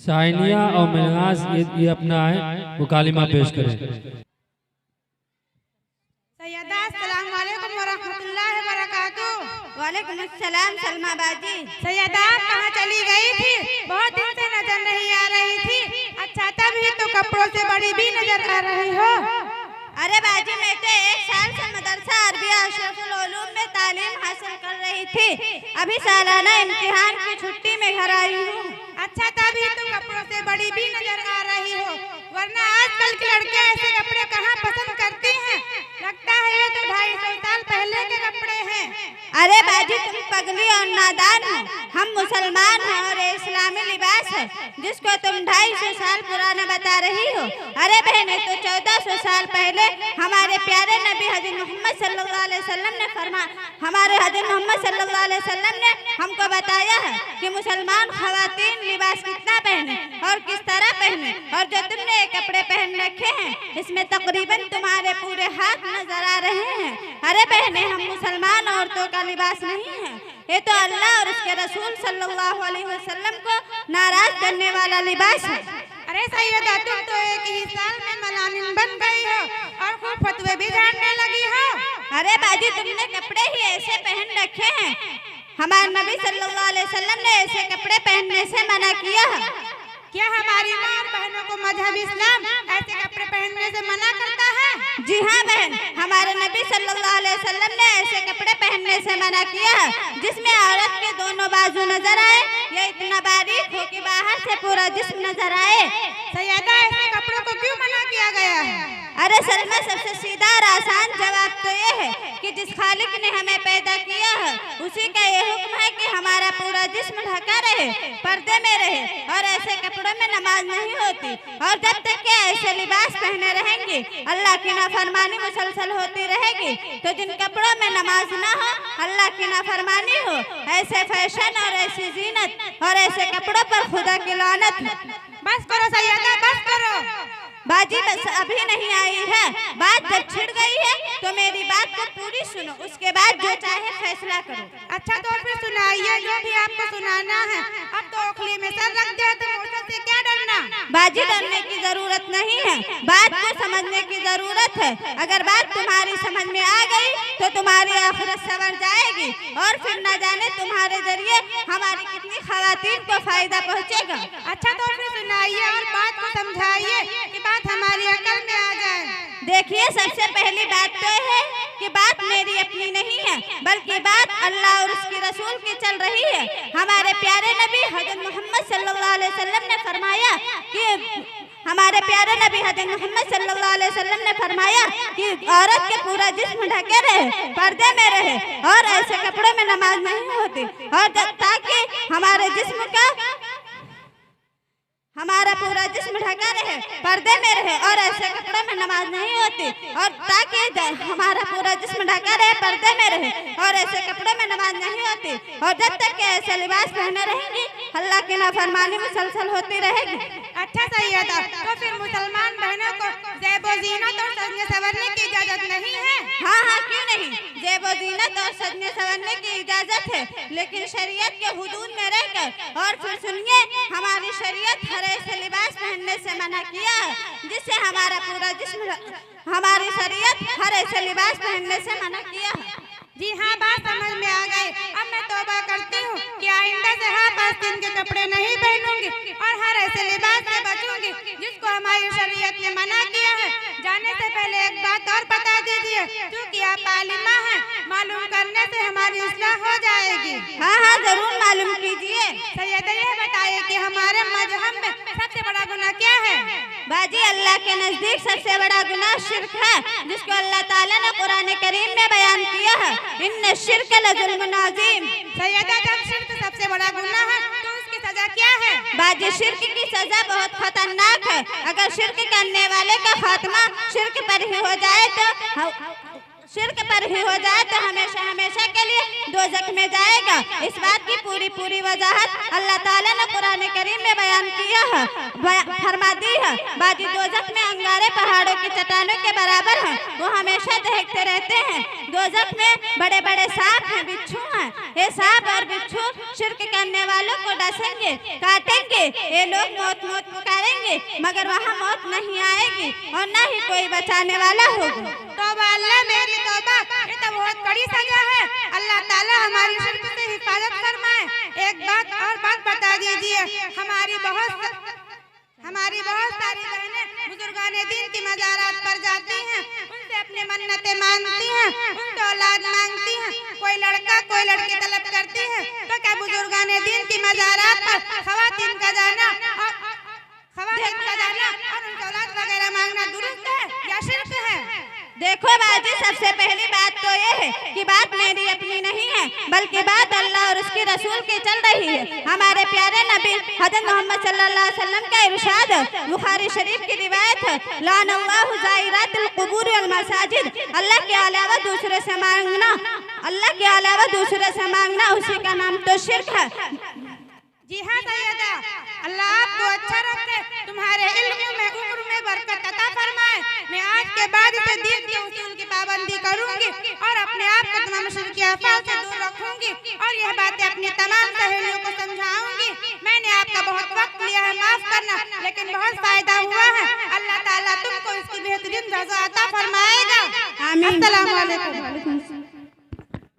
साइनिया और मिलनाज ये अपना है वो कालिमा पेश करें। सैयदा अस्सलाम वालेकुम व रहमतुल्लाहि व बरकातुहू। वालेकुम अस्सलाम सलमा बाजी। सैयदा आप कहाँ चली गई थी? बहुत दिन से नजर नहीं आ रही थी। अच्छा तभी तो कपड़ों से बड़ी भी नजर आ रही हो। अरे बाजी मैं तो 1 साल से मदरसा अरबिया अशरफुल उलूम में तालीम हासिल कर रही थी। अभी सालाना इम्तिहान की छुट्टी में घर आई हूँ। अच्छा तभी तो कपड़ों से बड़ी भी नजर आ रही हो, वरना आजकल की लड़कियां ऐसे कपड़े कहाँ पसंद करती हैं। लगता है ये तो 250 साल पहले के कपड़े हैं। अरे बाजी तुम पगली और नादान हो। हम मुसलमान हैं और इस्लामी लिबास है जिसको तुम 250 साल पुराना बता रही हो। अरे बहने तो 1400 साल पहले हमारे प्यारे नबी हज़रत मोहम्मद सल्लल्लाहु अलैहि वसल्लम ने हमको बताया है कि मुसलमान खवातीन लिबास कितना पहने और किस तरह पहने। और जो तुमने ये कपड़े पहन रखे हैं इसमें तकरीबन तुम्हारे पूरे हाथ नजर आ रहे हैं। अरे बहने हम मुसलमान औरतों का लिबास नहीं है, ये तो अल्लाह और उसके रसूल सल्लल्लाहु अलैहि वसल्लम को नाराज करने वाला लिबास है। अरे सैयदा तुम तो एक ही साल में मलानिन बन गई हो और खूब फतवे भी जानने लगी हो। अरे बाजी तुमने कपड़े ही ऐसे पहन रखे हैं। हमारे नबी सल्लल्लाहु अलैहि वसल्लम ने ऐसे कपड़े पहनने से मना किया है। क्या हमारी माँ और बहनों को मजहब इस्लाम ऐसे कपड़े पहनने से मना करता है? जी हाँ बहन, हमारे नबी सल्लल्लाहु अलैहि वसल्लम ने ऐसे कपड़े पहनने से मना किया है जिसमें औरत के दोनों बाजू नजर आए या इतना बारीक हो कि बाहर से पूरा जिस्म नजर आए। सैयदा ऐसे कपड़ों को क्यों मना किया गया है? अरे सलमा सबसे सीधा और आसान जवाब तो ये है कि जिस खालिक ने हमें पैदा किया है उसी का ये हुक्म है कि हमारा पूरा जिस्म ढका रहे, पर्दे में रहे और ऐसे कपड़ों में नमाज नहीं होती। और जब तक के ऐसे लिबास पहने रहेंगे अल्लाह की नाफरमानी मुसलसल होती रहेगी। तो जिन कपड़ों में नमाज ना हो, अल्लाह की नाफरमानी हो, ऐसे फैशन और ऐसी जीनत और ऐसे कपड़ों पर खुदा की लानत। बस करो सैयदा बस करो। बाजी बस अभी नहीं आई है, बात जब छिड़ गई है तो मेरी बात को पूरी सुनो, उसके बाद जो चाहे फैसला करो। अच्छा तो फिर सुनाइए जो भी आपको सुनाना है। अब तो ओखली में सर रख दिया तो मोटर से क्या डरना? बाजी डरने की जरूरत नहीं है, बात को समझने की जरूरत है। अगर बात तुम्हारी समझ में आ गई तो तुम्हारी आखिरत संवर जाएगी और फिर न जाने तुम्हारे जरिए हमारी कितनी खवातीन को फायदा पहुँचेगा। अच्छा तो फिर सुनाइए और बात को समझाइए कि बात हमारी अकल में आ जाए। देखिए सबसे पहली बात तो है कि बात मेरी अपनी नहीं है बल्कि बात अल्लाह और उसके रसूल की चल रही है। हमारे प्यारे नबी हज़रत मोहम्मद सल्लल्लाहु अलैहि वसल्लम ने फरमाया कि औरत के पूरा जिस्म ढके रहे, पर्दे में रहे और ऐसे कपड़ों में नमाज नहीं होती। और ताकि हमारा पूरा जिस्म ढका रहे, पर्दे में रहे और ऐसे कपड़ों में नमाज नहीं होती। और ताकि हमारा पूरा जिस्म ढका रहे, पर्दे में रहे और ऐसे कपड़ों में नमाज नहीं होती। और जब तक के ऐसे लिबास पहने रहेंगी अल्लाह की नाफरमानी मुसलसल होती रहेगी। अच्छा सैयदा तो फिर मुसलमान बहनों को ज़ेब और ज़ीनत और सजने संवरने की इजाजत नहीं है? हाँ हाँ क्यों नहीं, ज़ेब और ज़ीनत और सजने संवरने की इजाजत है, लेकिन शरीयत के हुदूद में रहकर। और फिर सुनिए हमारी शरीयत हर ऐसे लिबास पहनने से मना किया है जिससे हमारा पूरा जिस्म, हमारी शरीयत हर ऐसे लिबास पहनने से मना किया है। जी हाँ बात समझ में आ गई। अब मैं तौबा करती हूँ कि आइंदा से हाथ आस्तीन के कपड़े नहीं पहनूंगी और हर ऐसे लिबास से बचूंगी जिसको हमारी शरीयत ने मना किया है। जाने से पहले एक बात और बता दीजिए, क्योंकि आप आलिमा हैं, मालूम करने से हमारी इस्लाह हो जाएगी। हाँ हाँ जरूर मालूम कीजिए। सैयदा ये बताइए कि हमारे मजहब में सबसे बड़ा गुनाह क्या है? बाजी अल्लाह के नजदीक सबसे बड़ा गुनाह शिर्क है जिसको अल्लाह ताला ने कुरान करीम में बयान किया है, इन्ने शिर्क लजुल्मुन अज़ीम। सैयदा जब शिर्क सबसे बड़ा गुनाह है तो उसकी सजा क्या है? बाजी शिर्क की सजा बहुत खतरनाक है। अगर शिर्क करने वाले का खात्मा शिर्क पर ही हो जाए तो हमेशा हमेशा के लिए दोज़ख में जाएगा। इस बात की पूरी वजाहत अल्लाह ताला ने कुरान करीम में बयान किया है, फरमा दी है। बाजी दोज़ख में अंगारे पहाड़ों की चट्टानों के बराबर हैं, वो हमेशा दहकते रहते हैं। दोज़ख में बड़े बड़े सांप हैं, बिच्छू हैं। ये सांप और बिच्छू शिर्क करने वालों को डसेंगे, काटेंगे, ये लोग मौत मौत पुकारेंगे मगर वहाँ मौत नहीं आएगी और न ही कोई बचाने वाला होगा। तौबा अल्लाह मेरी तौबा, ये तो बहुत बड़ी सजा है। अल्लाह ताला हमारी शिर्क से हिफाजत फरमाए। एक बात बता दीजिए, हमारी बहुत सारी बहनें बुजुर्गाने दीन की मज़ारात पर जाती हैं, उनसे अपनी मन्नतें मांगती हैं, उनसे औलाद मांगती हैं। कोई लड़का कोई लड़की तलब करती है तो क्या बुजुर्गाने दीन की मज़ारात पर खवातीन का जाना और उनसे औलाद वगैरह मांगना दुरुस्त है या शिर्क है? देखो बाजी, सबसे पहली बात तो ये है कि बात मेरी अपनी नहीं है बल्कि बात अल्लाह और उसके रसूल की चल रही है। हमारे प्यारे नबी हज़रत मोहम्मद सल्लल्लाहु अलैहि वसल्लम का इरशाद बुखारी शरीफ की रिवायत है, लानल्लाहु ज़ाइरातिल क़ुबूर वल मसाजिद, अल्लाह के अलावा दूसरे से मांगना उसी का नाम तो शिर्क है। जी हाँ सैयदा, अल्लाह आपको अच्छा रखे, तुम्हारे इल्म में उम्र में बरकत अता फरमाए। मैं आज के बाद से दीन के उसूल की पाबंदी करूंगी और अपने आप को तमाम शिर्की अफ़ाल से दूर रखूंगी और यह बातें अपनी तमाम सहेलियों को समझाऊंगी। मैंने आपका बहुत वक्त लिया है, माफ करना, लेकिन बहुत फायदा हुआ है। अल्लाह ताला तुमको इसकी बेहतरीन रज़ा अता फरमाएगा। आमीन। अस्सलाम वालेकुम।